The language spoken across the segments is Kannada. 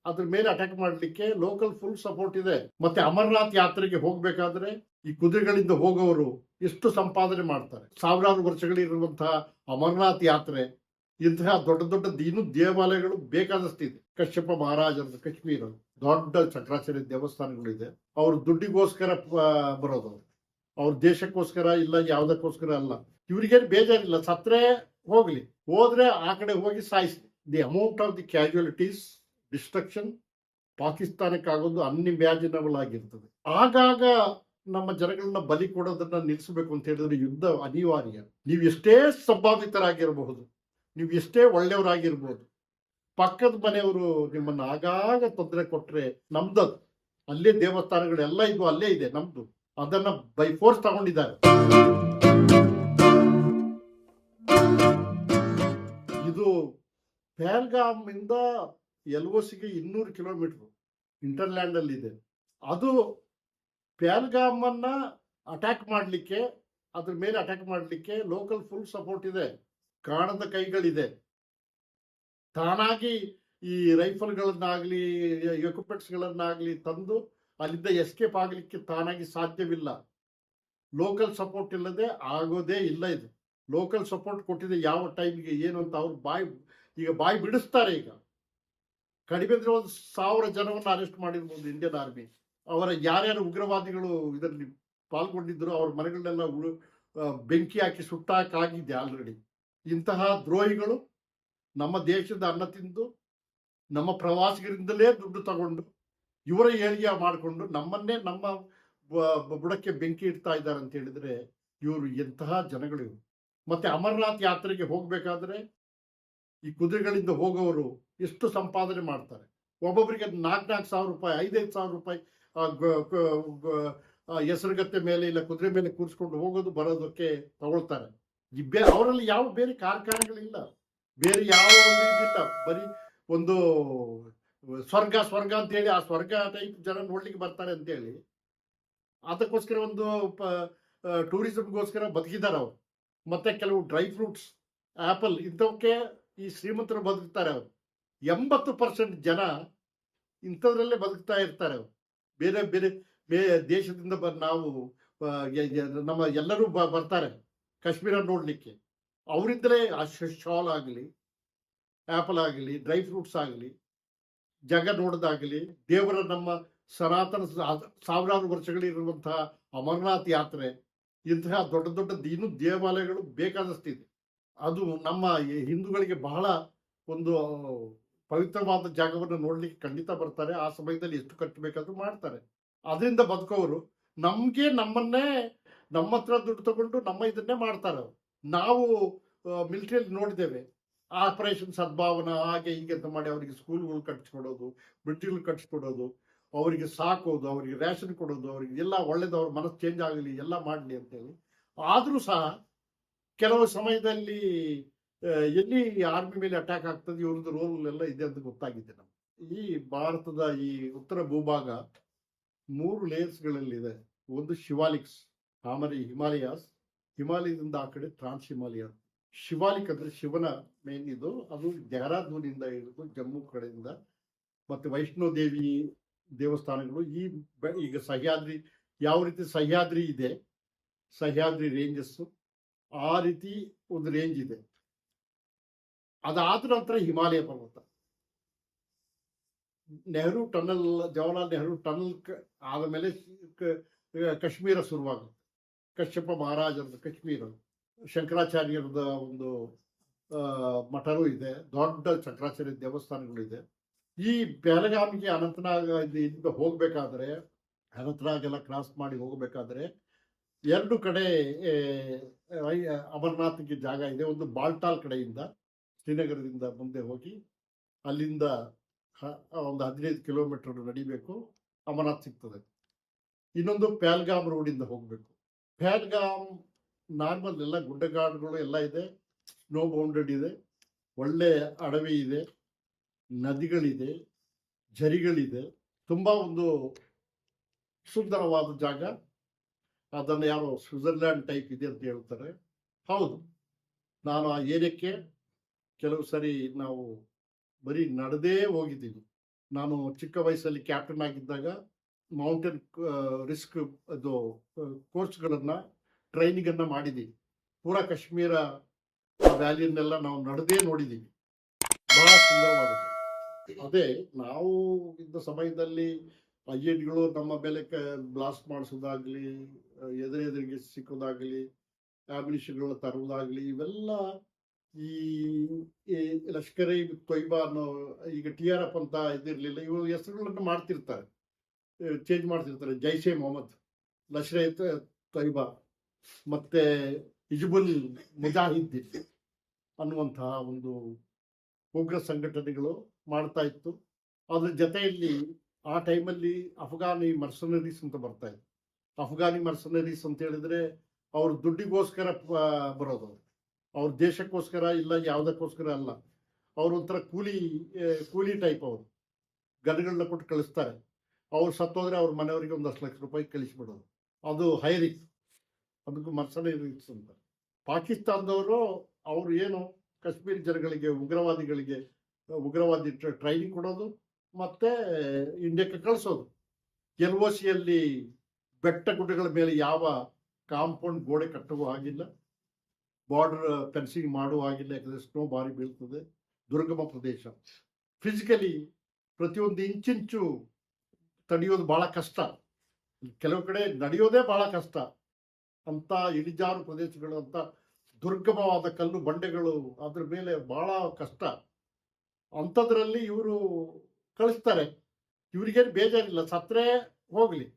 ಅದ್ರ ಮೇಲೆ ಅಟ್ಯಾಕ್ ಮಾಡಲಿಕ್ಕೆ ಲೋಕಲ್ ಫುಲ್ ಸಪೋರ್ಟ್ ಇದೆ. ಮತ್ತೆ ಅಮರನಾಥ್ ಯಾತ್ರೆಗೆ ಹೋಗ್ಬೇಕಾದ್ರೆ ಈ ಕುದುರೆಗಳಿಂದ ಹೋಗೋರು ಎಷ್ಟು ಸಂಪಾದನೆ ಮಾಡ್ತಾರೆ. ಸಾವಿರಾರು ವರ್ಷಗಳಿರುವಂತಹ ಅಮರನಾಥ್ ಯಾತ್ರೆ, ಇಂತಹ ದೊಡ್ಡ ದೊಡ್ಡ ಇನ್ನೂ ದೇವಾಲಯಗಳು ಬೇಕಾದಷ್ಟಿದೆ. ಕಶ್ಯಪ ಮಹಾರಾಜರ ಕಾಶ್ಮೀರ ದೊಡ್ಡ ಚಕ್ರಾಚಾರ್ಯ ದೇವಸ್ಥಾನಗಳಿದೆ. ಅವ್ರ ದುಡ್ಡಿಗೋಸ್ಕರ ಬರೋದು, ಅವ್ರ ದೇಶಕ್ಕೋಸ್ಕರ ಇಲ್ಲ, ಯಾವುದಕ್ಕೋಸ್ಕರ ಅಲ್ಲ. ಇವ್ರಿಗೇನು ಬೇಜಾರಿಲ್ಲ, ಸತ್ರೆ ಹೋಗ್ಲಿ, ಹೋದ್ರೆ ಆ ಕಡೆ ಹೋಗಿ ಸಾಯಿಸ್ಲಿ. The amount of the casualties, destruction ಪಾಕಿಸ್ತಾನಕ್ಕಾಗೋದು ಅನ್ಇಮ್ಯಾಜಿನಬಲ್ ಆಗಿರ್ತದೆ. ಆಗಾಗ ನಮ್ಮ ಜನಗಳನ್ನ ಬಲಿ ಕೊಡೋದನ್ನ ನಿಲ್ಲಿಸಬೇಕು ಅಂತ ಹೇಳಿದ್ರೆ ಯುದ್ಧ ಅನಿವಾರ್ಯ. ನೀವು ಎಷ್ಟೇ ಸಂಭಾವಿತರಾಗಿರಬಹುದು, ನೀವು ಎಷ್ಟೇ ಒಳ್ಳೆಯವರಾಗಿರ್ಬೋದು, ಪಕ್ಕದ ಮನೆಯವರು ನಿಮ್ಮನ್ನ ಆಗಾಗ ತೊಂದರೆ ಕೊಟ್ರೆ ನಮ್ದದು. ಅಲ್ಲೇ ದೇವಸ್ಥಾನಗಳೆಲ್ಲ ಇದು ಅಲ್ಲೇ ಇದೆ ನಮ್ದು, ಅದನ್ನ ಬೈ ಫೋರ್ಸ್ ತಗೊಂಡಿದ್ದಾರೆ. ಇದು ಪಹಲ್ಗಾಮ್ ಇಂದ ಎಲ್ಒಸಿಗೆ 200 ಕಿಲೋಮೀಟರ್ ಇಂಟರ್ಲ್ಯಾಂಡ್ ಅಲ್ಲಿ ಇದೆ. ಅದು ಪಹಲ್ಗಾಮ್ ಅನ್ನ ಅಟ್ಯಾಕ್ ಮಾಡಲಿಕ್ಕೆ, ಅದ್ರ ಮೇಲೆ ಅಟ್ಯಾಕ್ ಮಾಡಲಿಕ್ಕೆ ಲೋಕಲ್ ಫುಲ್ ಸಪೋರ್ಟ್ ಇದೆ, ಕಾಣದ ಕೈಗಳಿದೆ. ತಾನಾಗಿ ಈ ರೈಫಲ್ಗಳನ್ನಾಗ್ಲಿ ಎಕ್ವಿಪ್ಮೆಂಟ್ಸ್ಗಳನ್ನಾಗ್ಲಿ ತಂದು ಅಲ್ಲಿಂದ ಎಸ್ಕೇಪ್ ಆಗಲಿಕ್ಕೆ ತಾನಾಗಿ ಸಾಧ್ಯವಿಲ್ಲ. ಲೋಕಲ್ ಸಪೋರ್ಟ್ ಇಲ್ಲದೆ ಆಗೋದೇ ಇಲ್ಲ. ಇದು ಲೋಕಲ್ ಸಪೋರ್ಟ್ ಕೊಟ್ಟಿದೆ ಯಾವ ಟೈಮ್ಗೆ ಏನು ಅಂತ ಅವ್ರು ಬಾಯಿ ಬಿಡಿಸ್ತಾರೆ. ಈಗ ಕಡಿಮೆ ಅಂದ್ರೆ 1,000 ಜನವನ್ನು ಅರೆಸ್ಟ್ ಮಾಡಿರ್ಬೋದು ಇಂಡಿಯನ್ ಆರ್ಮಿ. ಅವರ ಯಾರ್ಯಾರು ಉಗ್ರವಾದಿಗಳು ಇದರಲ್ಲಿ ಪಾಲ್ಗೊಂಡಿದ್ರು ಅವ್ರ ಮನೆಗಳನ್ನೆಲ್ಲ ಬೆಂಕಿ ಹಾಕಿ ಸುಟ್ಟಾಕಾಗಿದೆ ಆಲ್ರೆಡಿ. ಇಂತಹ ದ್ರೋಹಿಗಳು ನಮ್ಮ ದೇಶದ ಅನ್ನ ತಿಂದು, ನಮ್ಮ ಪ್ರವಾಸಿಗರಿಂದಲೇ ದುಡ್ಡು ತಗೊಂಡು, ಇವರ ಏಳಿಗೆ ಮಾಡಿಕೊಂಡು ನಮ್ಮನ್ನೇ ನಮ್ಮ ಬುಡಕ್ಕೆ ಬೆಂಕಿ ಇಡ್ತಾ ಇದ್ದಾರೆ ಅಂತ ಹೇಳಿದ್ರೆ ಇವರು ಎಂತಹ ಜನಗಳು ಇವರು. ಮತ್ತೆ ಅಮರನಾಥ್ ಯಾತ್ರೆಗೆ ಹೋಗ್ಬೇಕಾದ್ರೆ ಈ ಕುದುರೆಗಳಿಂದ ಹೋಗೋರು ಎಷ್ಟು ಸಂಪಾದನೆ ಮಾಡ್ತಾರೆ. ಒಬ್ಬೊಬ್ಬರಿಗೆ 4,000 ರೂಪಾಯಿ, 5,000 ರೂಪಾಯಿ ಹೆಸರುಗತ್ತೆ ಮೇಲೆ ಇಲ್ಲ ಕುದುರೆ ಮೇಲೆ ಕೂರಿಸ್ಕೊಂಡು ಹೋಗೋದು ಬರೋದಕ್ಕೆ ತಗೊಳ್ತಾರೆ. ಅವರಲ್ಲಿ ಯಾವ ಬೇರೆ ಕಾರ್ಖಾನೆಗಳಿಲ್ಲ, ಬೇರೆ ಯಾವ ಒಂದು ಇದಿಲ್ಲ. ಬರೀ ಒಂದು ಸ್ವರ್ಗ ಅಂತ ಹೇಳಿ ಆ ಸ್ವರ್ಗ ಟೈಪ್ ಜನ ನೋಡ್ಲಿಕ್ಕೆ ಬರ್ತಾರೆ ಅಂತೇಳಿ ಅದಕ್ಕೋಸ್ಕರ ಒಂದು ಟೂರಿಸಂಗೋಸ್ಕರ ಬದುಕಿದ್ದಾರೆ ಅವರು. ಮತ್ತೆ ಕೆಲವು ಡ್ರೈ ಫ್ರೂಟ್ಸ್, ಆಪಲ್ ಇಂಥವಕ್ಕೆ ಈ ಶ್ರೀಮಂತರು ಬದುಕ್ತಾರೆ. ಅವರು 80% ಜನ ಇಂಥದ್ರಲ್ಲೇ ಬದುಕ್ತಾ ಇರ್ತಾರೆ. ಅವರು ಬೇರೆ ಬೇರೆ ದೇಶದಿಂದ ನಾವು ನಮ್ಮ ಎಲ್ಲರೂ ಬರ್ತಾರೆ ಕಾಶ್ಮೀರ ನೋಡ್ಲಿಕ್ಕೆ. ಅವರಿಂದಲೇ ಶಾಲ್ ಆಗಲಿ, ಆಪಲ್ ಆಗಲಿ, ಡ್ರೈ ಫ್ರೂಟ್ಸ್ ಆಗಲಿ, ಜಗ ನೋಡೋದಾಗಲಿ, ದೇವರ ನಮ್ಮ ಸನಾತನ ಸಾವಿರಾರು ವರ್ಷಗಳಿರುವಂತಹ ಅಮರನಾಥ್ ಯಾತ್ರೆ, ಇಂತಹ ದೊಡ್ಡ ದೊಡ್ಡ ಇನ್ನೂ ದೇವಾಲಯಗಳು ಬೇಕಾದಷ್ಟಿದೆ. ಅದು ನಮ್ಮ ಹಿಂದೂಗಳಿಗೆ ಬಹಳ ಒಂದು ಪವಿತ್ರವಾದ ಜಾಗವನ್ನು ನೋಡ್ಲಿಕ್ಕೆ ಖಂಡಿತ ಬರ್ತಾರೆ. ಆ ಸಮಯದಲ್ಲಿ ಎಷ್ಟು ಖರ್ಚು ಬೇಕಾದ್ರೂ ಮಾಡ್ತಾರೆ. ಅದರಿಂದ ಬದುಕೋರು ನಮ್ಮನ್ನೇ ನಮ್ಮ ಹತ್ರ ದುಡ್ಡು ತಗೊಂಡು ನಮ್ಮ ಇದನ್ನೇ ಮಾಡ್ತಾರೆ. ನಾವು ಮಿಲಿಟರಿಯಲ್ಲಿ ನೋಡಿದ್ದೇವೆ, ಆಪರೇಷನ್ ಸದ್ಭಾವನಾ ಹಾಗೆ ಹೀಗೆ ಅಂತ ಮಾಡಿ ಅವರಿಗೆ ಸ್ಕೂಲ್ಗಳು ಕಟ್ಟಿಸ್ಕೊಡೋದು, ಬ್ರಿಡ್ಜ್ಗಳು ಕಟ್ಟಿಸ್ಕೊಡೋದು, ಅವರಿಗೆ ಸಾಕೋದು, ಅವರಿಗೆ ರೇಷನ್ ಕೊಡೋದು, ಅವರಿಗೆ ಎಲ್ಲ ಒಳ್ಳೇದು, ಅವ್ರ ಮನಸ್ಸು ಚೇಂಜ್ ಆಗಲಿ, ಎಲ್ಲ ಮಾಡಲಿ ಅಂತೇಳಿ. ಆದರೂ ಸಹ ಕೆಲವು ಸಮಯದಲ್ಲಿ ಎಲ್ಲಿ ಆರ್ಮಿ ಮೇಲೆ ಅಟ್ಯಾಕ್ ಆಗ್ತದೆ, ಇವ್ರದ್ದು ರೋಲ್ ಎಲ್ಲ ಇದೆ ಅಂತ ಗೊತ್ತಾಗಿದೆ ನಮ್ಗೆ. ಈ ಭಾರತದ ಈ ಉತ್ತರ ಭೂಭಾಗ 3 ಲೇಯರ್ಸ್ಗಳಲ್ಲಿದೆ. ಒಂದು ಶಿವಾಲಿಕ್ಸ್, ಆಮೇಲೆ ಹಿಮಾಲಯದಿಂದ ಆ ಕಡೆ ಟ್ರಾನ್ಸ್ ಹಿಮಾಲಯ. ಶಿವಾಲಿಕ್ ಅಂದ್ರೆ ಶಿವನ ಮೇನ್ ಇದು, ಅದು ಡೆಹ್ರಾಡೂನಿಂದ ಹಿಡಿದು ಜಮ್ಮು ಕಡೆಯಿಂದ, ಮತ್ತೆ ವೈಷ್ಣೋ ದೇವಿ ದೇವಸ್ಥಾನಗಳು. ಈಗ ಸಹ್ಯಾದ್ರಿ, ಯಾವ ರೀತಿ ಸಹ್ಯಾದ್ರಿ ಇದೆ, ಸಹ್ಯಾದ್ರಿ ರೇಂಜಸ್, ಆ ರೀತಿ ಒಂದು ರೇಂಜ್ ಇದೆ. ಅದಾದ ನಂತರ ಹಿಮಾಲಯ ಪರ್ವತ, ನೆಹರು ಟನಲ್, ಜವಾಹರ್ಲಾಲ್ ನೆಹರು ಟನಲ್ ಆದಮೇಲೆ ಕಾಶ್ಮೀರ ಶುರುವಾಗುತ್ತೆ. ಕಶ್ಯಪ ಮಹಾರಾಜರದ ಕಾಶ್ಮೀರ, ಶಂಕರಾಚಾರ್ಯರದ ಒಂದು ಮಠನೂ ಇದೆ, ದೊಡ್ಡ ಚಕ್ರಾಚಾರ್ಯ ದೇವಸ್ಥಾನಗಳಿದೆ. ಈ ಪಹಲ್ಗಾಮ್ಗೆ ಅನಂತನಾಗ್ ಹೋಗ್ಬೇಕಾದ್ರೆ, ಅನಂತನಾಗೆಲ್ಲ ಕ್ರಾಸ್ ಮಾಡಿ ಹೋಗಬೇಕಾದ್ರೆ 2 ಕಡೆ ಅಮರನಾಥ್ಗೆ ಜಾಗ ಇದೆ. ಒಂದು ಬಾಲ್ಟಾಲ್ ಕಡೆಯಿಂದ, ಶ್ರೀನಗರದಿಂದ ಮುಂದೆ ಹೋಗಿ ಅಲ್ಲಿಂದ ಒಂದು 15 ಕಿಲೋಮೀಟರ್ ನಡಿಬೇಕು, ಅಮರನಾಥ್ ಸಿಗ್ತದೆ. ಇನ್ನೊಂದು ಪಹಲ್ಗಾಮ್ ರೋಡಿಂದ ಹೋಗಬೇಕು. ಪಹಲ್ಗಾಮ್ ನಾರ್ಮಲ್ ಎಲ್ಲ ಗುಡ್ಡಗಾಡುಗಳು ಎಲ್ಲ ಇದೆ, ಸ್ನೋ ಬೌಂಡೆಡ್ ಇದೆ, ಒಳ್ಳೆ ಅಡವಿ ಇದೆ, ನದಿಗಳಿದೆ, ಝರಿಗಳಿದೆ, ತುಂಬಾ ಒಂದು ಸುಂದರವಾದ ಜಾಗ. ಅದನ್ನು ಯಾರೋ ಸ್ವಿಟ್ಜರ್ಲ್ಯಾಂಡ್ ಟೈಪ್ ಇದೆ ಅಂತ ಹೇಳ್ತಾರೆ. ಹೌದು, ನಾನು ಆ ಏರಿಯಾಕ್ಕೆ ಕೆಲವು ಸರಿ ನಾವು ಬರೀ ನಡೆದೇ ಹೋಗಿದ್ದೀವಿ. ನಾನು ಚಿಕ್ಕ ವಯಸ್ಸಲ್ಲಿ ಕ್ಯಾಪ್ಟನ್ ಆಗಿದ್ದಾಗ ಮೌಂಟೇನ್ ರಿಸ್ಕ್ ಅದು ಕೋರ್ಸ್ಗಳನ್ನು ಟ್ರೈನಿಂಗನ್ನು ಮಾಡಿದ್ದೀವಿ. ಪೂರಾ ಕಾಶ್ಮೀರ ಆ ವ್ಯಾಲಿಯನ್ನೆಲ್ಲ ನಾವು ನಡೆದೇ ನೋಡಿದ್ದೀವಿ. ಬಹಳ ಸುಂದರವಾಗುತ್ತೆ. ಅದೇ ನಾವು ಇದ್ದ ಸಮಯದಲ್ಲಿ ಐಎನ್ಗಳು ನಮ್ಮ ಮೇಲೆ ಬ್ಲಾಸ್ಟ್ ಮಾಡಿಸೋದಾಗ್ಲಿ, ಎದುರಿಗೆ ಸಿಕ್ಕೋದಾಗ್ಲಿ, ಆಮಿನಿಷನ್ಗಳನ್ನ ತರುವುದಾಗ್ಲಿ, ಇವೆಲ್ಲ ಈ ಈ ಲಷ್ಕರ್ ಇ ತೊಯ್ಬಾ ಅನ್ನೋ ಈಗ TRF ಅಂತ ಇದಿರಲಿಲ್ಲ, ಇವರು ಹೆಸರುಗಳನ್ನು ಮಾಡ್ತಿರ್ತಾರೆ, ಚೇಂಜ್ ಮಾಡ್ತಿರ್ತಾರೆ. ಜೈಷೆ ಮೊಹಮ್ಮದ್, ಲಷ್ಕರ್ ಇ ತೊಯ್ಬಾ, ಮತ್ತೆ ಹಿಜ್ಬುಲ್ ಮುಜಾಹಿದ್ದೀನ್ ಅನ್ನುವಂತಹ ಒಂದು ಉಗ್ರ ಸಂಘಟನೆಗಳು ಮಾಡ್ತಾ ಇತ್ತು. ಅದ್ರ ಜೊತೆಯಲ್ಲಿ ಆ ಟೈಮಲ್ಲಿ ಅಫ್ಘಾನಿ ಮರ್ಸನರೀಸ್ ಅಂತ ಬರ್ತಾ ಇತ್ತು. ಅಫ್ಘಾನಿ ಮರ್ಸನರೀಸ್ ಅಂತ ಹೇಳಿದ್ರೆ ಅವ್ರ ದುಡ್ಡಿಗೋಸ್ಕರ ಬರೋದು, ಅವ್ರ ದೇಶಕ್ಕೋಸ್ಕರ ಇಲ್ಲ, ಯಾವುದಕ್ಕೋಸ್ಕರ ಅಲ್ಲ. ಅವ್ರ ಒಂಥರ ಕೂಲಿ ಟೈಪ್. ಅವರು ಗನ್ಗಳನ್ನ ಕೊಟ್ಟು ಕಳಿಸ್ತಾರೆ. ಅವ್ರು ಸತ್ತೋದ್ರೆ ಅವ್ರ ಮನೆಯವರಿಗೆ ಒಂದಷ್ಟು ಲಕ್ಷ ರೂಪಾಯಿ ಕಳಿಸ್ಬಿಡೋದು. ಅದು ಹೈರಿಕ್, ಅದಕ್ಕೂ ಮರ್ಸನರೀಸ್ ಅಂತ. ಪಾಕಿಸ್ತಾನದವರು ಅವರು ಏನು ಕಾಶ್ಮೀರಿ ಜನಗಳಿಗೆ, ಉಗ್ರವಾದಿ ಟ್ರೈನಿಂಗ್ ಕೊಡೋದು, ಮತ್ತೆ ಇಂಡಿಯಾಕ್ಕೆ ಕಳಿಸೋದು. LOCಯಲ್ಲಿ ಬೆಟ್ಟ ಗುಡ್ಡಗಳ ಮೇಲೆ ಯಾವ ಕಾಂಪೌಂಡ್ ಗೋಡೆ ಕಟ್ಟುವ ಹಾಗಿಲ್ಲ, ಬಾರ್ಡರ್ ಫೆನ್ಸಿಂಗ್ ಮಾಡುವ ಹಾಗಿಲ್ಲ, ಯಾಕಂದರೆ ಸ್ನೋ ಭಾರಿ ಬೀಳ್ತದೆ, ದುರ್ಗಮ ಪ್ರದೇಶ. ಫಿಸಿಕಲಿ ಪ್ರತಿಯೊಂದು ಇಂಚಿಂಚು ತಡೆಯೋದು ಭಾಳ ಕಷ್ಟ, ಕೆಲವು ಕಡೆ ನಡೆಯೋದೇ ಭಾಳ ಕಷ್ಟ. ಅಂತ ಇಳಿಜಾರು ಪ್ರದೇಶಗಳು, ಅಂತ ದುರ್ಗಮವಾದ ಕಲ್ಲು ಬಂಡೆಗಳು, ಅದ್ರ ಮೇಲೆ ಭಾಳ ಕಷ್ಟ. ಅಂಥದ್ರಲ್ಲಿ ಇವರು ಕಳಿಸ್ತಾರೆ. ಇವ್ರಿಗೇನು ಬೇಜಾರಿಲ್ಲ, ಸತ್ತರೆ ಹೋಗಲಿ,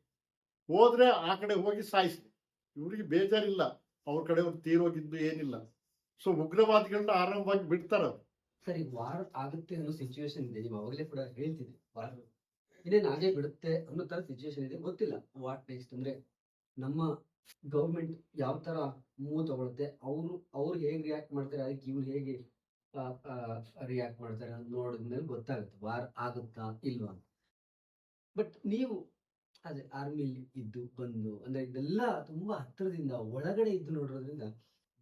ಹೋದ್ರೆ ಆ ಕಡೆ ಹೋಗಿ ಸಾಯಿಸ್ಲಿ, ಇವ್ರಿಗೆ ಬೇಜಾರಿಲ್ಲ. ಅವ್ರ ಕಡೆಯವ್ರು ತೀರೋಗಿದ್ದು ಏನಿಲ್ಲ. ಸೊ ಉಗ್ರವಾದಿಗಳನ್ನ ಆರಾಮವಾಗಿ ಬಿಡ್ತಾರೆ. ಸರಿ, ವಾರ್ ಆಗುತ್ತೆ ಅನ್ನೋ ಸಿಚುವೇಶನ್ ಇದೆ. ನೀವು ಅವಾಗಲೇ ಕೂಡ ಹೇಳ್ತಿದ್ದೆ, ವಾರ್ ಇನ್ನೇನು ಆಗೇ ಬಿಡುತ್ತೆ ಅನ್ನೋ ತರ ಸಿಚುವೇಶನ್ ಇದೆ. ಗೊತ್ತಿಲ್ಲ ವಾಟ್ ನೆಕ್ಸ್ಟ್ ಅಂದ್ರೆ ನಮ್ಮ ಗೌರ್ಮೆಂಟ್ ಯಾವ ತರ ಮೂವ್ ತಗೊಳುತ್ತೆ, ಅವ್ರು ಹೇಗೆ ರಿಯಾಕ್ಟ್ ಮಾಡ್ತಾರೆ, ಅದಕ್ಕೆ ಇವ್ರು ಹೇಗೆ ರಿಯಾಕ್ಟ್ ಮಾಡ್ತಾರೆ ಅಂತ ನೋಡಿದ್ಮೇಲೆ ಗೊತ್ತಾಗುತ್ತೆ ವಾರ್ ಆಗುತ್ತಾ ಇಲ್ವಾ ಅಂತ. ಬಟ್ ನೀವು ಅದೇ ಆರ್ಮಿಲಿ ಇದ್ದು ಬಂದು ಅಂದ್ರೆ ಇದೆಲ್ಲ ತುಂಬಾ ಹತ್ತಿರದಿಂದ ಒಳಗಡೆ ಇದ್ದು ನೋಡೋದ್ರಿಂದ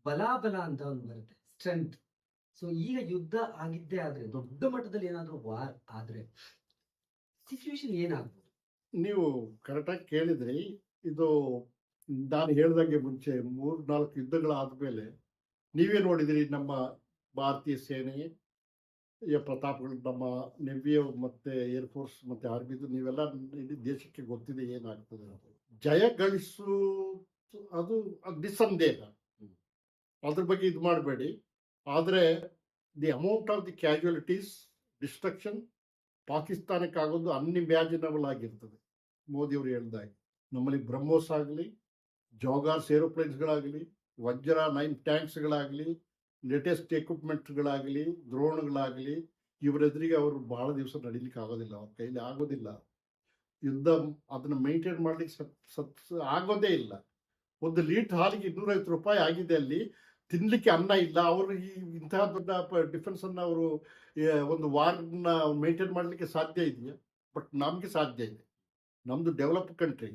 ಬಲ ಅಂತ ಒಂದು ಬರುತ್ತೆ, ಸ್ಟ್ರೆಂತ್. ಸೊ ಈಗ ಯುದ್ಧ ಆಗಿದ್ದೇ ಆದ್ರೆ, ದೊಡ್ಡ ಮಟ್ಟದಲ್ಲಿ ಏನಾದ್ರೂ ವಾರ್ ಆದ್ರೆ ಸಿಚುವೇಶನ್ ಏನಾಗ್ಬೋದು? ನೀವು ಕರೆಕ್ಟಾಗಿ ಕೇಳಿದ್ರಿ. ಇದು ನಾನು ಹೇಳ್ದಂಗೆ ಮುಂಚೆ 3-4 ಯುದ್ಧಗಳಾದ್ಮೇಲೆ ನೀವೇ ನೋಡಿದಿರಿ, ನಮ್ಮ ಭಾರತೀಯ ಸೇನೆಯ ಪ್ರತಾಪಗಳು, ನಮ್ಮ ನೆವಿಯ ಮತ್ತೆ ಏರ್ಫೋರ್ಸ್ ಮತ್ತೆ ಆರ್ಮಿದು, ನೀವೆಲ್ಲ ಇಡೀ ದೇಶಕ್ಕೆ ಗೊತ್ತಿದೆ ಏನಾಗ್ತದೆ ಅಂತ. ಜಯ ಗಳಿಸು ಅದು ನಿಸ್ಸಂದೇಹ, ಅದ್ರ ಬಗ್ಗೆ ಇದು ಮಾಡಬೇಡಿ. ಆದರೆ the amount of the casualties, destruction ಪಾಕಿಸ್ತಾನಕ್ಕಾಗೋದು ಅನ್ಇಮ್ಯಾಜಿನಬಲ್ ಆಗಿರ್ತದೆ. ಮೋದಿಯವರು ಹೇಳ್ದಾಗೆ ನಮ್ಮಲ್ಲಿ ಬ್ರಹ್ಮೋಸ್ ಆಗಲಿ, ಜೋಗಾರ್ಸ್ ಏರೋಪ್ಲೇನ್ಸ್ಗಳಾಗಲಿ, ವಜ್ರ 9 ಟ್ಯಾಂಕ್ಸ್ಗಳಾಗಲಿ, ಲೇಟೆಸ್ಟ್ ಎಕ್ವಿಪ್ಮೆಂಟ್ಗಳಾಗಲಿ, ಡ್ರೋನ್ಗಳಾಗಲಿ, ಇವರೆದುರಿಗೆ ಅವರು ಭಾಳ ದಿವಸ ನಡೀಲಿಕ್ಕೆ ಆಗೋದಿಲ್ಲ, ಅವ್ರ ಕೈಲಿ ಆಗೋದಿಲ್ಲ. ಯುದ್ಧ ಅದನ್ನು ಮೇಂಟೈನ್ ಮಾಡ್ಲಿಕ್ಕೆ ಆಗೋದೇ ಇಲ್ಲ. ಒಂದು ಲೀಟರ್ ಹಾಲಿಗೆ 250 ರೂಪಾಯಿ ಆಗಿದೆ. ಅಲ್ಲಿ ತಿನ್ಲಿಕ್ಕೆ ಅನ್ನ ಇಲ್ಲ. ಅವರು ಇಂತಹ ದೊಡ್ಡ ಡಿಫೆನ್ಸನ್ನು ಅವರು ಒಂದು ವಾರ್ನ ಮೇಂಟೈನ್ ಮಾಡಲಿಕ್ಕೆ ಸಾಧ್ಯ ಇದೆಯಾ? ಬಟ್ ನಮಗೆ ಸಾಧ್ಯ ಇದೆ. ನಮ್ಮದು ಡೆವಲಪ್ ಕಂಟ್ರಿ,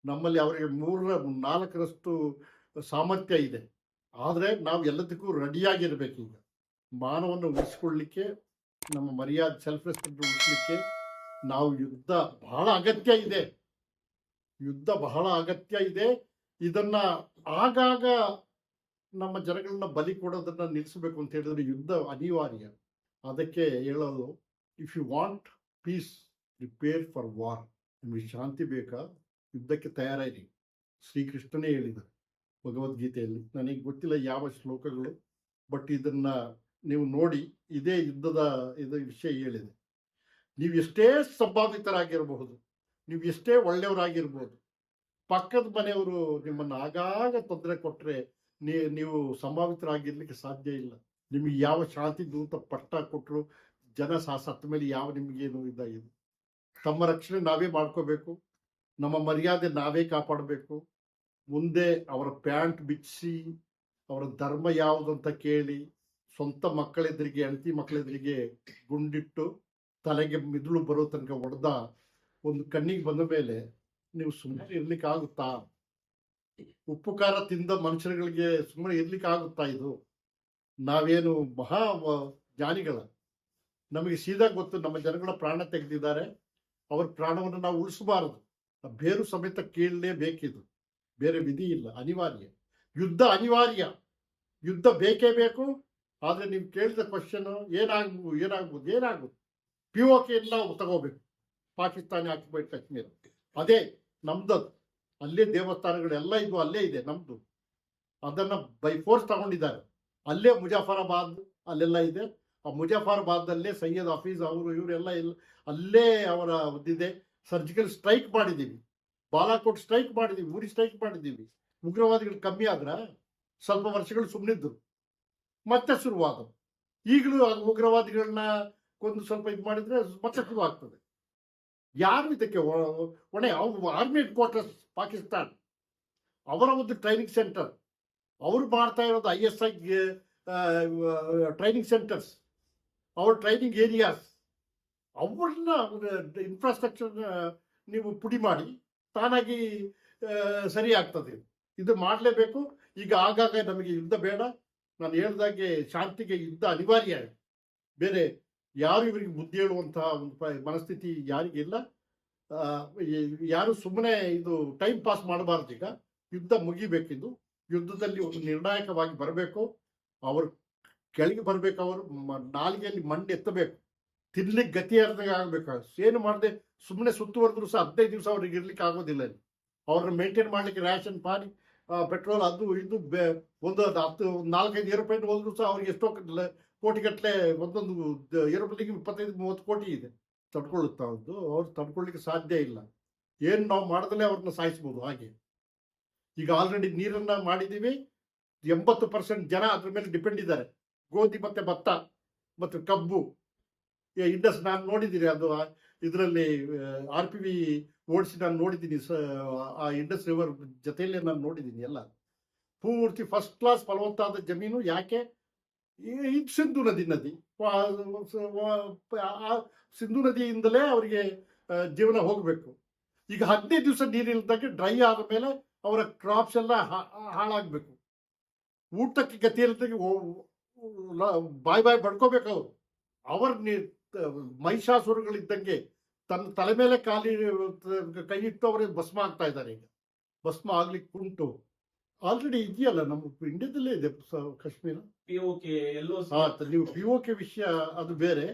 ನಮ್ಮಲ್ಲಿ ಅವರಿಗೆ 3-4ರಷ್ಟು ಸಾಮರ್ಥ್ಯ ಇದೆ. ಆದರೆ ನಾವು ಎಲ್ಲದಕ್ಕೂ ರೆಡಿಯಾಗಿರ್ಬೇಕು. ಈಗ ಮಾನವನ್ನು ಉಳಿಸ್ಕೊಳ್ಳಿಕ್ಕೆ, ನಮ್ಮ ಮರ್ಯಾದೆ, ಸೆಲ್ಫ್ ರೆಸ್ಪೆಕ್ಟ್ ಉಳಿಸ್ಲಿಕ್ಕೆ ನಾವು ಯುದ್ಧ ಬಹಳ ಅಗತ್ಯ ಇದೆ. ಇದನ್ನ ಆಗಾಗ ನಮ್ಮ ಜನಗಳನ್ನ ಬಲಿ ಕೊಡೋದನ್ನ ನಿಲ್ಲಿಸಬೇಕು ಅಂತ ಹೇಳಿದ್ರೆ ಯುದ್ಧ ಅನಿವಾರ್ಯ. ಅದಕ್ಕೆ ಹೇಳೋದು, if you want peace, prepare for war. ನಿಮಗೆ ಶಾಂತಿ ಬೇಕಾ, ಯುದ್ಧಕ್ಕೆ ತಯಾರಾಗಿ. ಶ್ರೀಕೃಷ್ಣನೇ ಹೇಳಿದ್ದಾರೆ ಭಗವದ್ಗೀತೆಯಲ್ಲಿ. ನನಗೆ ಗೊತ್ತಿಲ್ಲ ಯಾವ ಶ್ಲೋಕಗಳು, ಬಟ್ ಇದನ್ನ ನೀವು ನೋಡಿ, ಇದೇ ಯುದ್ಧದ ವಿಷಯ ಹೇಳಿದೆ. ನೀವು ಎಷ್ಟೇ ಸಂಭಾವಿತರಾಗಿರಬಹುದು, ನೀವು ಎಷ್ಟೇ ಒಳ್ಳೆಯವರಾಗಿರ್ಬೋದು, ಪಕ್ಕದ ಮನೆಯವರು ನಿಮ್ಮನ್ನು ಆಗಾಗ ತೊಂದರೆ ಕೊಟ್ಟರೆ ನೀವು ಸಂಭಾವಿತರಾಗಿರ್ಲಿಕ್ಕೆ ಸಾಧ್ಯ ಇಲ್ಲ. ನಿಮಗೆ ಯಾವ ಶಾಂತಿ ದೂತ ಪಟ್ಟ ಕೊಟ್ಟರು, ಜನ ಸತ್ತ ಮೇಲೆ ಯಾವ ನಿಮಗೇನು ಇದಾಗಿದೆ. ತಮ್ಮ ರಕ್ಷಣೆ ನಾವೇ ಮಾಡ್ಕೋಬೇಕು, ನಮ್ಮ ಮರ್ಯಾದೆ ನಾವೇ ಕಾಪಾಡಬೇಕು. ಮುಂದೆ ಅವರ ಪ್ಯಾಂಟ್ ಬಿಚ್ಚಿಸಿ, ಅವರ ಧರ್ಮ ಯಾವುದು ಅಂತ ಕೇಳಿ, ಸ್ವಂತ ಮಕ್ಕಳೆದುರಿಗೆ, ಹೆಂಡತಿ ಮಕ್ಕಳೆದುರಿಗೆ ಗುಂಡಿಟ್ಟು ತಲೆಗೆ ಮಿದುಳು ಬರೋ ತನಕ ಹೊಡೆದ ಒಂದು ಕಣ್ಣಿಗೆ ಬಂದ ಮೇಲೆ ನೀವು ಸುಮ್ಮನೆ ಇರ್ಲಿಕ್ಕೆ ಆಗುತ್ತಾ? ಉಪ್ಪು ಖಾರ ತಿಂದ ಮನುಷ್ಯರುಗಳಿಗೆ ಸುಮ್ಮನೆ ಇರ್ಲಿಕ್ಕೆ ಆಗುತ್ತಾ? ಇದು ನಾವೇನು ಮಹಾ ಜ್ಞಾನಿಗಳ? ನಮಗೆ ಸೀದಾ ಗೊತ್ತು, ನಮ್ಮ ಜನಗಳ ಪ್ರಾಣ ತೆಗೆದಿದ್ದಾರೆ, ಅವ್ರ ಪ್ರಾಣವನ್ನು ನಾವು ಉಳಿಸಬಾರದು, ಬೇರು ಸಮೇತ ಕೀಳಲೇಬೇಕಿದು, ಬೇರೆ ವಿಧಿ ಇಲ್ಲ, ಅನಿವಾರ್ಯ. ಯುದ್ಧ ಅನಿವಾರ್ಯ, ಯುದ್ಧ ಬೇಕೇ ಬೇಕು. ಆದರೆ ನೀವು ಕೇಳಿದ ಕ್ವಶನ್ ಏನಾಗ್ಬೋದು POK ನಾವು ತಗೋಬೇಕು, ಪಾಕಿಸ್ತಾನಿ ಆಕ್ಯುಪೈಡ್ ಕಾಶ್ಮೀರ, ಅದೇ ನಮ್ದದು. ಅಲ್ಲೇ ದೇವಸ್ಥಾನಗಳೆಲ್ಲ ಇದು ಅಲ್ಲೇ ಇದೆ ನಮ್ದು. ಅದನ್ನು ಬೈ ಫೋರ್ಸ್ ತಗೊಂಡಿದ್ದಾರೆ. ಅಲ್ಲೇ ಮುಜಾಫರಾಬಾದ್ ಅಲ್ಲೆಲ್ಲ ಇದೆ. ಆ ಮುಜಾಫರಾಬಾದಲ್ಲೇ ಸೈಯದ್ ಹಫೀಜ್ ಅವರು ಇವರೆಲ್ಲ ಅಲ್ಲೇ ಅವರ ಇದಿದೆ. ಸರ್ಜಿಕಲ್ ಸ್ಟ್ರೈಕ್ ಮಾಡಿದ್ದೀವಿ, ಬಾಲಾಕೋಟ್ ಸ್ಟ್ರೈಕ್ ಮಾಡಿದ್ದೀವಿ, ಉರಿ ಸ್ಟ್ರೈಕ್ ಮಾಡಿದ್ದೀವಿ. ಉಗ್ರವಾದಿಗಳು ಕಮ್ಮಿ ಆದ್ರೆ ಸ್ವಲ್ಪ ವರ್ಷಗಳು ಸುಮ್ಮನಿದ್ದರು, ಮತ್ತೆ ಶುರುವಾದವು. ಈಗಲೂ ಉಗ್ರವಾದಿಗಳನ್ನ ಕೊಂದು ಸ್ವಲ್ಪ ಇದು ಮಾಡಿದ್ರೆ ಮತ್ತೆ ಶುರು ಆಗ್ತದೆ. ಯಾರು ಇದಕ್ಕೆ ಹೊಣೆ? ಆರ್ಮಿ ಹೆಡ್ ಕ್ವಾರ್ಟರ್ಸ್ ಪಾಕಿಸ್ತಾನ್, ಅವರ ಒಂದು ಟ್ರೈನಿಂಗ್ ಸೆಂಟರ್, ಅವರು ಮಾಡ್ತಾ ಇರೋದು ISI ಟ್ರೈನಿಂಗ್ ಸೆಂಟರ್ಸ್, ಅವ್ರ ಟ್ರೈನಿಂಗ್ ಏರಿಯಾಸ್, ಅವ್ರನ್ನ ಇನ್ಫ್ರಾಸ್ಟ್ರಕ್ಚರ್ ನೀವು ಪುಡಿ ಮಾಡಿ ತಾನಾಗಿ ಸರಿ ಆಗ್ತದೆ. ಇದು ಮಾಡಲೇಬೇಕು. ಈಗ ಆಗಾಗ ನಮಗೆ ಯುದ್ಧ ಬೇಡ, ನಾನು ಹೇಳ್ದಾಗೆ ಶಾಂತಿಗೆ ಯುದ್ಧ ಅನಿವಾರ್ಯ. ಬೇರೆ ಯಾರು ಇವರಿಗೆ ಬುದ್ಧಿ ಹೇಳುವಂತಹ ಒಂದು ಮನಸ್ಥಿತಿ ಯಾರಿಗಿಲ್ಲ. ಯಾರು ಸುಮ್ಮನೆ ಇದು ಟೈಮ್ ಪಾಸ್ ಮಾಡಬಾರ್ದು. ಈಗ ಯುದ್ಧ ಮುಗಿಬೇಕಿದ್ದು, ಯುದ್ಧದಲ್ಲಿ ಒಂದು ನಿರ್ಣಾಯಕವಾಗಿ ಬರಬೇಕು. ಅವರು ಕೆಳಗೆ ಬರಬೇಕು, ಅವರು ನಾಲಿಗೆಯಲ್ಲಿ ಮಣ್ಣು ಎತ್ತಬೇಕು, ತಿನ್ಲಿಕ್ಕೆ ಗತಿ ಅರ್ಧಾಗ ಆಗ್ಬೇಕು. ಏನು ಮಾಡದೆ ಸುಮ್ಮನೆ ಸುತ್ತುವರೆದ್ರು ಸಹ 15 ದಿವಸ ಅವ್ರಿಗೆ ಇರ್ಲಿಕ್ಕೆ ಆಗೋದಿಲ್ಲ. ಅವ್ರನ್ನ ಮೇಂಟೈನ್ ಮಾಡ್ಲಿಕ್ಕೆ ರ್ಯಾಷನ್, ಪಾನಿ, ಪೆಟ್ರೋಲ್, ಅದು ಇದು ಒಂದು 4-5 ಏರೋಪ್ಲೇನ್ ಹೋದ್ರು ಸಹ ಅವ್ರಿಗೆ ಎಷ್ಟೋ ಕೋಟಿಗಟ್ಟಲೆ, ಒಂದೊಂದು ಏರೋಪ್ಲೇನ್ಗೆ 25-30 ಕೋಟಿ ಇದೆ. ತಡ್ಕೊಳ್ಳುತ್ತಾ ಅವ್ರು ತಡ್ಕೊಳ್ಳಿಕ್ಕೆ ಸಾಧ್ಯ ಇಲ್ಲ. ಏನು ನಾವು ಮಾಡಿದ್ರೆ ಅವ್ರನ್ನ ಸಾಯಿಸ್ಬೋದು. ಹಾಗೆ ಈಗ ಆಲ್ರೆಡಿ ನೀರನ್ನ ಮಾಡಿದ್ದೀವಿ. 80% ಜನ ಅದ್ರ ಮೇಲೆ ಡಿಪೆಂಡ್ ಇದ್ದಾರೆ. ಗೋಧಿ ಮತ್ತೆ ಭತ್ತ ಮತ್ತು ಕಬ್ಬು, ಇಂಡಸ್ ನಾನು ನೋಡಿದ್ದೀನಿ, ಅದು ಇದರಲ್ಲಿ RPV ಓಡಿಸಿ ನಾನು ನೋಡಿದ್ದೀನಿ. ಆ ಇಂಡಸ್ ರಿವರ್ ಜೊತೆಯಲ್ಲೇ ನಾನು ನೋಡಿದ್ದೀನಿ. ಎಲ್ಲ ಪೂರ್ತಿ ಫಸ್ಟ್ ಕ್ಲಾಸ್ ಫಲವತ್ತಾದ ಜಮೀನು. ಯಾಕೆ? ಇದು ಸಿಂಧು ನದಿ ಸಿಂಧು ನದಿಯಿಂದಲೇ ಅವರಿಗೆ ಜೀವನ ಹೋಗಬೇಕು. ಈಗ 15 ದಿವಸ ನೀರಿಲ್ದಂಗೆ ಡ್ರೈ ಆದ ಮೇಲೆ ಅವರ ಕ್ರಾಪ್ಸ್ ಎಲ್ಲ ಹಾಳಾಗಬೇಕು. ಊಟಕ್ಕೆ ಗತಿ ಇಲ್ದಂಗೆ ಬಾಯ್ ಬಡ್ಕೋಬೇಕು. ಅವ್ರ ಮಹಿಷಾಸುರಗಳಿದ್ದಂಗೆ ತನ್ನ ತಲೆ ಮೇಲೆ ಕೈ ಇಟ್ಟು ಅವರೇ ಭಸ್ಮ ಆಗ್ತಾ ಇದ್ದಾರೆ. ಈಗ ಭಸ್ಮ ಆಗ್ಲಿಕ್ಕೆ ಉಂಟು, ಆಲ್ರೆಡಿ ಇದೆಯಲ್ಲ, ನಮ್ಮ ಇಂಡಿಯಾದಲ್ಲೇ ಇದೆ ಕಾಶ್ಮೀರ. ನೀವು POK ವಿಷಯ ಅದು ಬೇರೆ,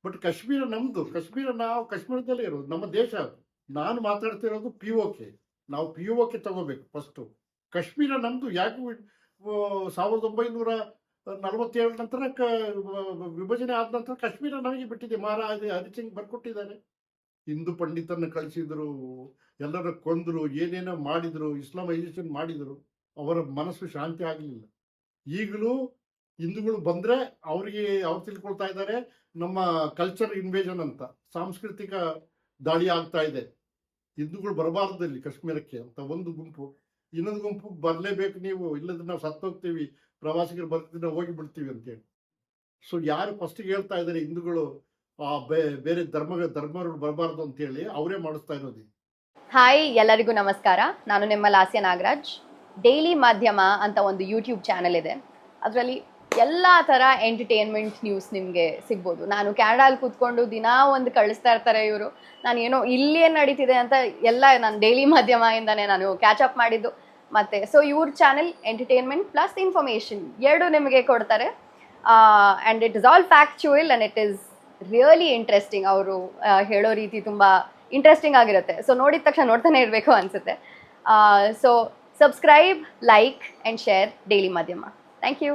ಬಟ್ ಕಾಶ್ಮೀರ ನಮ್ದು. ಕಾಶ್ಮೀರ ನಾವು ಕಾಶ್ಮೀರದಲ್ಲೇ ಇರೋದು, ನಮ್ಮ ದೇಶ ಅದು. ನಾನು ಮಾತಾಡ್ತಿರೋದು POK. ನಾವು POK ತಗೋಬೇಕು ಫಸ್ಟು. ಕಾಶ್ಮೀರ ನಮ್ದು. ಯಾಕೆ 1947 ನಂತರ ವಿಭಜನೆ ಆದ ನಂತರ ಕಾಶ್ಮೀರ ನಮಗೆ ಬಿಟ್ಟಿದೆ. ಮಹಾರಾಜ ಹರಿಸಿಂಗ್ ಬರ್ಕೊಟ್ಟಿದ್ದಾರೆ. ಹಿಂದೂ ಪಂಡಿತರನ್ನ ಕಳಿಸಿದ್ರು, ಎಲ್ಲರ ಕೊಂದ್ರು, ಏನೇನೋ ಮಾಡಿದ್ರು, ಇಸ್ಲಾಮೈಸೇಷನ್ ಮಾಡಿದ್ರು. ಅವರ ಮನಸ್ಸು ಶಾಂತಿ ಆಗಲಿಲ್ಲ. ಈಗಲೂ ಹಿಂದೂಗಳು ಬಂದರೆ ಅವ್ರು ತಿಳ್ಕೊಳ್ತಾ ಇದ್ದಾರೆ ನಮ್ಮ ಕಲ್ಚರ್ ಇನ್ವೇಷನ್ ಅಂತ, ಸಾಂಸ್ಕೃತಿಕ ದಾಳಿ ಆಗ್ತಾ ಇದೆ. ಹಿಂದೂಗಳು ಬರಬಾರ್ದು ಇಲ್ಲಿ ಕಾಶ್ಮೀರಕ್ಕೆ ಅಂತ ಒಂದು ಗುಂಪು. ಇನ್ನೊಂದು ಗುಂಪು ಬರಲೇಬೇಕು ನೀವು, ಇಲ್ಲದ್ರೆ ನಾವು ಸತ್ತೋಗ್ತೀವಿ, ಪ್ರವಾಸಿಗರು ಬರ್ತಿದ್ರೆ ನಾವು ಹೋಗಿ ಬಿಡ್ತೀವಿ ಅಂತೇಳಿ. ಸೊ ಯಾರು ಫಸ್ಟಿಗೆ ಹೇಳ್ತಾ ಇದ್ದಾರೆ ಹಿಂದೂಗಳು ಬೇರೆ ಧರ್ಮಗಳು ಬರಬಾರ್ದು ಅಂತೇಳಿ, ಅವರೇ ಮಾಡಿಸ್ತಾ ಇರೋದು. ಹಾಯ್, ಎಲ್ಲರಿಗೂ ನಮಸ್ಕಾರ. ನಾನು ನಿಮ್ಮ ಲಾಸ್ಯ ನಾಗರಾಜ್. ಡೈಲಿ ಮಾಧ್ಯಮ ಅಂತ ಒಂದು ಯೂಟ್ಯೂಬ್ ಚಾನಲ್ ಇದೆ. ಅದರಲ್ಲಿ ಎಲ್ಲ ಥರ ಎಂಟರ್ಟೈನ್ಮೆಂಟ್ ನ್ಯೂಸ್ ನಿಮಗೆ ಸಿಗ್ಬೋದು. ನಾನು ಕ್ಯಾನಡಾಲ್ಲಿ ಕೂತ್ಕೊಂಡು ದಿನಾ ಒಂದು ಕಳಿಸ್ತಾ ಇರ್ತಾರೆ ಇವರು. ನಾನು ಏನೋ ಇಲ್ಲೇನು ನಡೀತಿದೆ ಅಂತ ಎಲ್ಲ ನಾನು ಡೈಲಿ ಮಾಧ್ಯಮದಿಂದನೇ ನಾನು ಕ್ಯಾಚಪ್ ಮಾಡಿದ್ದು. ಮತ್ತು ಸೊ ಇವ್ರ ಚಾನೆಲ್ ಎಂಟರ್ಟೈನ್ಮೆಂಟ್ ಪ್ಲಸ್ ಇನ್ಫಾರ್ಮೇಷನ್ ಎರಡು ನಿಮಗೆ ಕೊಡ್ತಾರೆ. And it is all factual and it is really interesting. ಅವರು ಹೇಳೋ ರೀತಿ ತುಂಬ ಇಂಟ್ರೆಸ್ಟಿಂಗ್ ಆಗಿರುತ್ತೆ. ಸೊ ನೋಡಿದ ತಕ್ಷಣ ನೋಡ್ತಾನೆ ಇರಬೇಕು ಅನಿಸುತ್ತೆ. So subscribe, like and share daily ಮಾಧ್ಯಮ. Thank you.